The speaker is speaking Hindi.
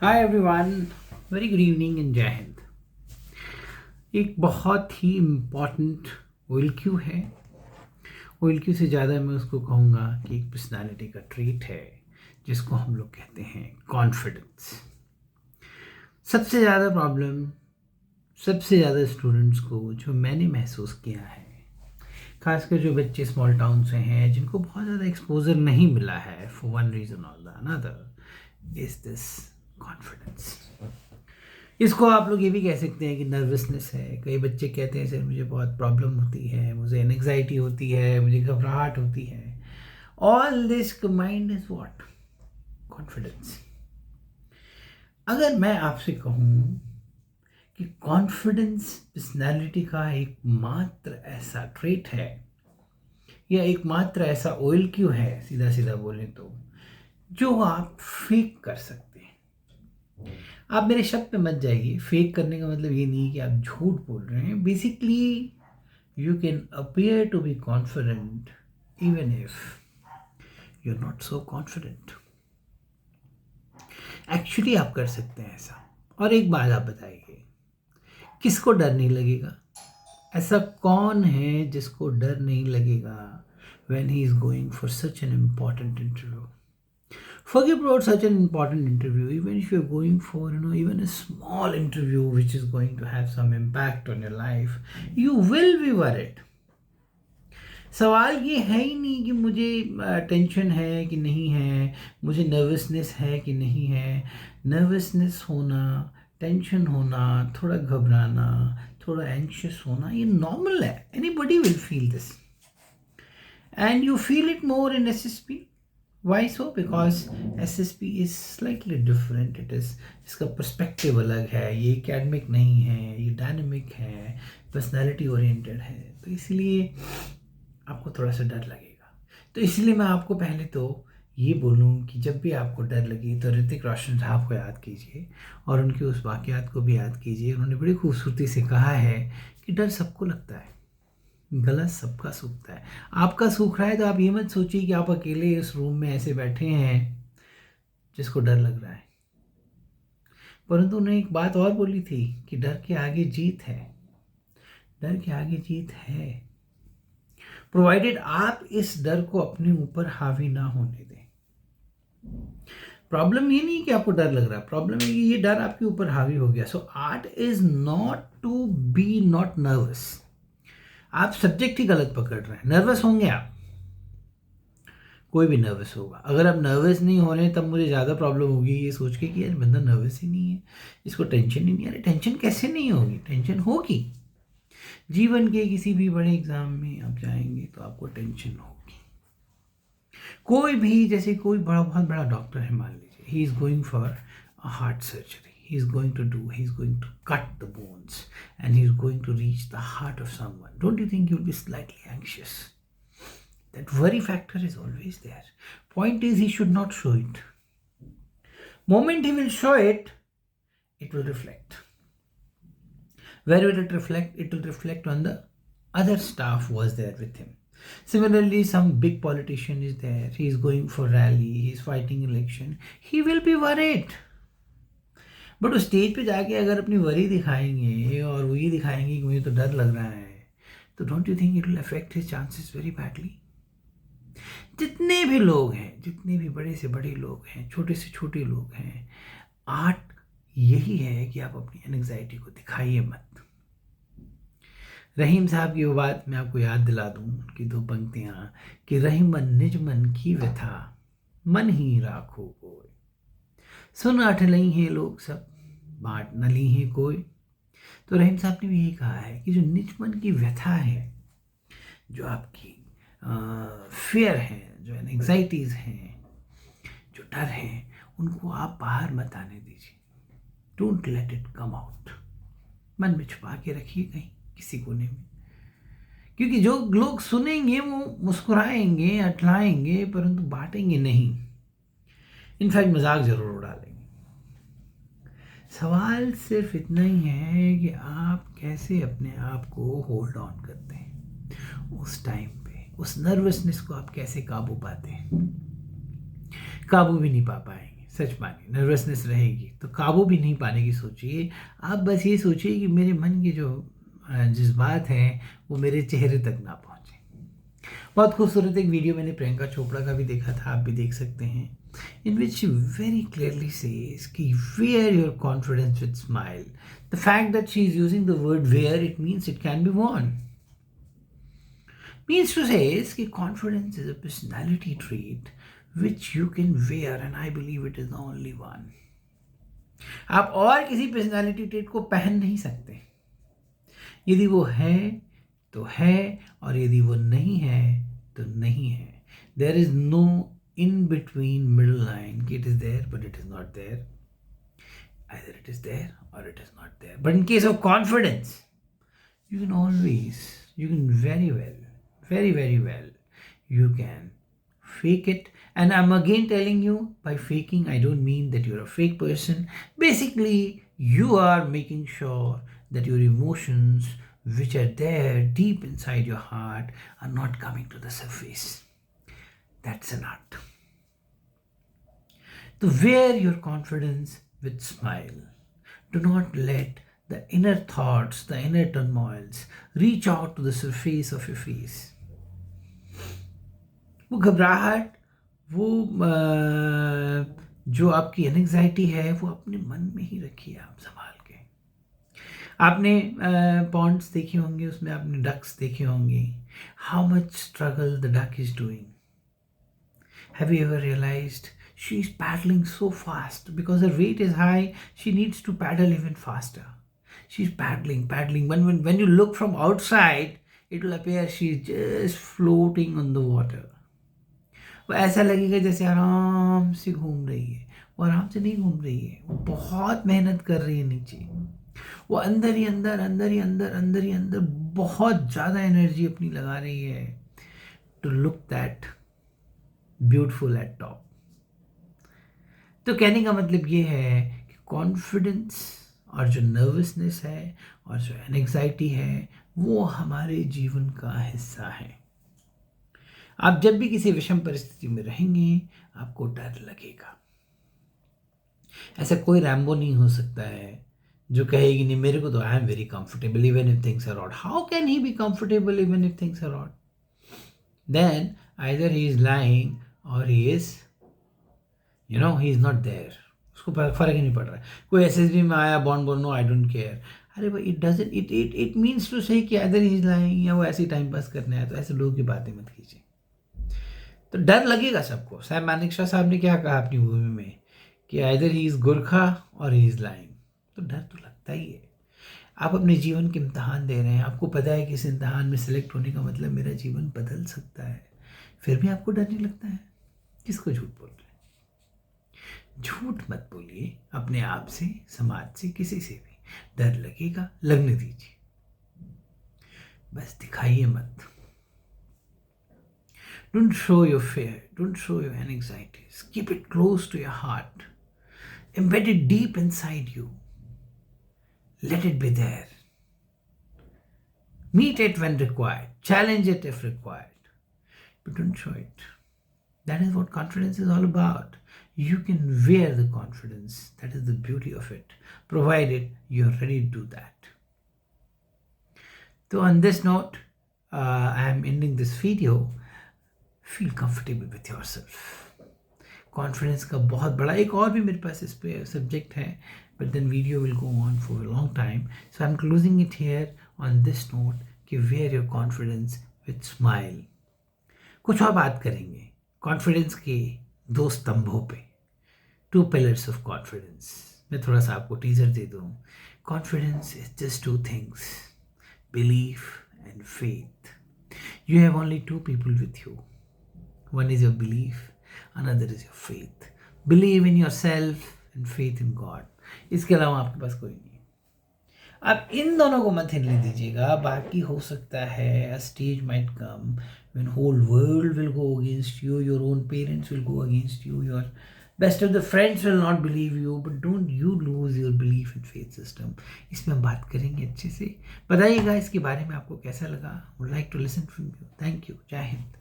Hi everyone, very good evening and जय हिंद। एक बहुत ही इम्पॉर्टेंट OLQ है। OLQ से ज़्यादा मैं उसको कहूँगा कि एक पर्सनालिटी का ट्रेट है जिसको हम लोग कहते हैं कॉन्फिडेंस। सबसे ज़्यादा प्रॉब्लम सबसे ज़्यादा स्टूडेंट्स को जो मैंने महसूस किया है, खासकर जो बच्चे स्मॉल टाउन से हैं जिनको बहुत ज़्यादा एक्सपोजर नहीं मिला है फॉर वन रीज़न और the another, is this confidence. इसको आप लोग ये भी कह सकते हैं कि नर्वसनेस है। कई बच्चे कहते हैं सर मुझे बहुत प्रॉब्लम होती है, मुझे एंग्जाइटी होती है, मुझे घबराहट होती है। All this combined is what? Confidence. अगर मैं आपसे कहूँ कि कॉन्फिडेंस पर्सनैलिटी का एकमात्र ऐसा ट्रेट है या एकमात्र ऐसा OLQ है, सीधा सीधा बोले तो, जो आप फेक कर सकते हैं। आप मेरे शब्द पे मत जाइए। फेक करने का मतलब ये नहीं है कि आप झूठ बोल रहे हैं। Basically you can appear to be confident even if you are not so confident. Actually आप कर सकते हैं ऐसा। और एक बात आप बताइए, किसको डर नहीं लगेगा? ऐसा कौन है जिसको डर नहीं लगेगा when he is going for such an important interview? Forget about such an important interview. Even if you're going for, even a small interview which is going to have some impact on your life, you will be worried. सवाल ये है ही नहीं कि मुझे टेंशन है कि नहीं है, मुझे नर्वसनेस है कि नहीं है। नर्वसनेस होना, टेंशन होना, थोड़ा घबराना, थोड़ा एंशियस होना, ये नॉर्मल है। Anybody will feel this and you feel it more in SSP. Why so? Because SSP is slightly different. It is, इसका पर्सपेक्टिव अलग है। ये एकेडमिक नहीं है, ये डायनेमिक है, पर्सनालिटी ओरिएंटेड है। तो इसलिए आपको थोड़ा सा डर लगेगा। तो इसलिए मैं आपको पहले तो ये बोलूँ कि जब भी आपको डर लगे तो ऋतिक रोशन साहब को याद कीजिए और उनके उस वाक़यात को भी याद कीजिए। उन्होंने बड़ी खूबसूरती से कहा है कि डर सबको लगता है, गला सबका सूखता है। आपका सूख रहा है तो आप ये मत सोचिए कि आप अकेले इस रूम में ऐसे बैठे हैं जिसको डर लग रहा है। परंतु उन्होंने एक बात और बोली थी कि डर के आगे जीत है। डर के आगे जीत है, प्रोवाइडेड आप इस डर को अपने ऊपर हावी ना होने दें। प्रॉब्लम ये नहीं कि आपको डर लग रहा है, प्रॉब्लम है कि ये डर आपके ऊपर हावी हो गया। So art is not to be not nervous. आप सब्जेक्ट ही गलत पकड़ रहे हैं। नर्वस होंगे आप, कोई भी नर्वस होगा। अगर आप नर्वस नहीं हो रहे तब मुझे ज़्यादा प्रॉब्लम होगी ये सोच के कि यार बंदा नर्वस ही नहीं है, इसको टेंशन ही नहीं। अरे टेंशन कैसे नहीं होगी? टेंशन होगी। जीवन के किसी भी बड़े एग्जाम में आप जाएंगे तो आपको टेंशन होगी। कोई भी, जैसे कोई बहुत बड़ा डॉक्टर है, मान लीजिए he is going for a heart surgery, he is going to cut the bones and he is going to reach the heart of someone. Don't you think you'll be slightly anxious? That worry factor is always there. Point is, he should not show it. Moment he will show it, it will reflect. Where will it reflect? It will reflect on the other staff who was there with him. Similarly, some big politician is there, he is going for rally, he is fighting election, he will be worried. But उस स्टेज पे जाके अगर अपनी वरी दिखाएंगे और वो ये दिखाएंगे कि मुझे तो डर लग रहा है, तो don't you think it will affect his chances very badly? जितने भी लोग हैं, जितने भी बड़े से बड़े लोग हैं, छोटे से छोटे लोग हैं, आर्ट यही है कि आप अपनी एंग्जाइटी को दिखाइए मत। रहीम साहब की वो बात मैं आपको याद दिला दूं, उनकी दो पंक्तियाँ कि रहीमन निज मन की व्यथा, मन ही राखो कोई, सुन अठ लई है लोग सब, बांट न ली है कोई। तो रहीम साहब ने भी यही कहा है कि जो निज मन की व्यथा है, जो आपकी फियर है, जो एंग्जाइटीज़ हैं, जो डर है, उनको आप बाहर मत आने दीजिए। Don't let it come out. मन में छुपा के रखिए कहीं किसी कोने में, क्योंकि जो लोग सुनेंगे वो मुस्कुराएंगे, अटलाएंगे, परंतु बांटेंगे नहीं। इनफैक्ट मजाक जरूर उड़ा लेंगे। सवाल सिर्फ इतना ही है कि आप कैसे अपने आप को होल्ड ऑन करते हैं उस टाइम पे। उस नर्वसनेस को आप कैसे काबू पाते हैं? काबू भी नहीं पा पाएंगे। सच मानिए नर्वसनेस रहेगी तो काबू भी नहीं पाने की सोचिए। आप बस ये सोचिए कि मेरे मन की जो जज्बात हैं वो मेरे चेहरे तक ना पहुँचे। बहुत खूबसूरत एक वीडियो मैंने प्रियंका चोपड़ा का भी देखा था, आप भी देख सकते हैं, in which she very clearly says कि wear your confidence with smile. The fact that she is using the word wear, it means it can be worn. Means to say is कि confidence is a personality trait which you can wear and I believe it is the only one. आप और किसी पर्सनालिटी ट्रेट को पहन नहीं सकते। यदि वो है तो है और यदि वो नहीं है तो नहीं है। There is no in between middle line कि it is there but it is not there. Either it is there or it is not there. But in case of confidence, you can very well, you can fake it. And I'm again telling you, by faking, I don't mean that you're a fake person. Basically, you are making sure that your emotions, which are there deep inside your heart, are not coming to the surface. That's an art. To wear your confidence with smile. Do not let the inner thoughts, the inner turmoils reach out to the surface of your face. वो घबराहट, वो जो आपकी एंग्जाइटी है वो अपने मन में ही रखिए आप संभाल के। आपने पॉन्ड्स देखे होंगे, उसमें आपने डक्स देखे होंगे, how much struggle the duck is doing. Have you ever realised she is paddling so fast because her weight is high, she needs to paddle even faster. She's paddling. When you look from outside, it will appear she's just floating on the water. वो ऐसा लगेगा जैसे आराम से घूम रही है। वो आराम से नहीं घूम रही है, वो बहुत मेहनत कर रही है नीचे। वो अंदर ही अंदर बहुत ज़्यादा एनर्जी अपनी लगा रही है to look that beautiful at top. तो कहने का मतलब ये है कि कॉन्फिडेंस और जो नर्वसनेस है और जो एंग्जाइटी है वो हमारे जीवन का हिस्सा है। आप जब भी किसी विषम परिस्थिति में रहेंगे आपको डर लगेगा। ऐसा कोई रैम्बो नहीं हो सकता है जो कहेगी नहीं मेरे को तो I am very comfortable even if things are odd. How can he be comfortable even if things are odd? Then either he is lying और he is he is not there. उसको फर्क ही नहीं पड़ रहा है। कोई एसएसबी में आया बॉन्ड बोल नो आई डोंट केयर। अरे भाई इट मीन्स टू से कि अदर ही इज लाइंग या वो ऐसे ही टाइम पास करने आया। तो ऐसे लोगों की बातें मत कीजिए। तो डर लगेगा सबको। सैम मानेकशॉ साहब ने क्या कहा अपनी मूवी में कि अदर ही इज गुरखा और ही इज लाइंग। तो डर तो लगता ही है। आप अपने जीवन के इम्तहान दे रहे हैं, आपको पता है कि इस इम्तहान में सेलेक्ट होने का मतलब मेरा जीवन बदल सकता है, फिर भी आपको डर नहीं लगता है। किसको झूठ बोल रहे हैं? झूठ मत बोलिए अपने आप से, समाज से, किसी से भी। डर लगेगा, लगने दीजिए, बस दिखाइए मत। Don't show your fear, don't show your anxieties. Keep it close to your heart. Embed it deep inside you. Let it be there. Meet it when required. Challenge it if required. But don't show it. That is what confidence is all about. You can wear the confidence. That is the beauty of it, provided you're ready to do that. So on this note, I am ending this video. Feel comfortable with yourself. Confidence का बहुत बड़ा एक और भी मेरे पास इस पे सब्जेक्ट है, but then video will go on for a long time. So I'm closing it here on this note कि wear your confidence with smile. कुछ और बात करेंगे कॉन्फिडेंस के दो स्तंभों पे, 2 pillars of confidence. मैं थोड़ा सा आपको टीजर दे दूँ। Confidence is just 2 things, belief and faith. You have only 2 people with you. One is your belief, another is your faith. Believe in yourself and faith in God. इसके अलावा आपके पास कोई नहीं। आप इन दोनों को मत हिलने दीजिएगा। बाकी हो सकता है a stage might come when whole world will go against you, your own parents will go against you, your best of the friends will not believe you, but don't you lose your belief in faith system. इसमें हम बात करेंगे अच्छे से। बताइएगा इसके बारे में आपको कैसा लगा। Would like to listen from you. Thank you. जय हिंद।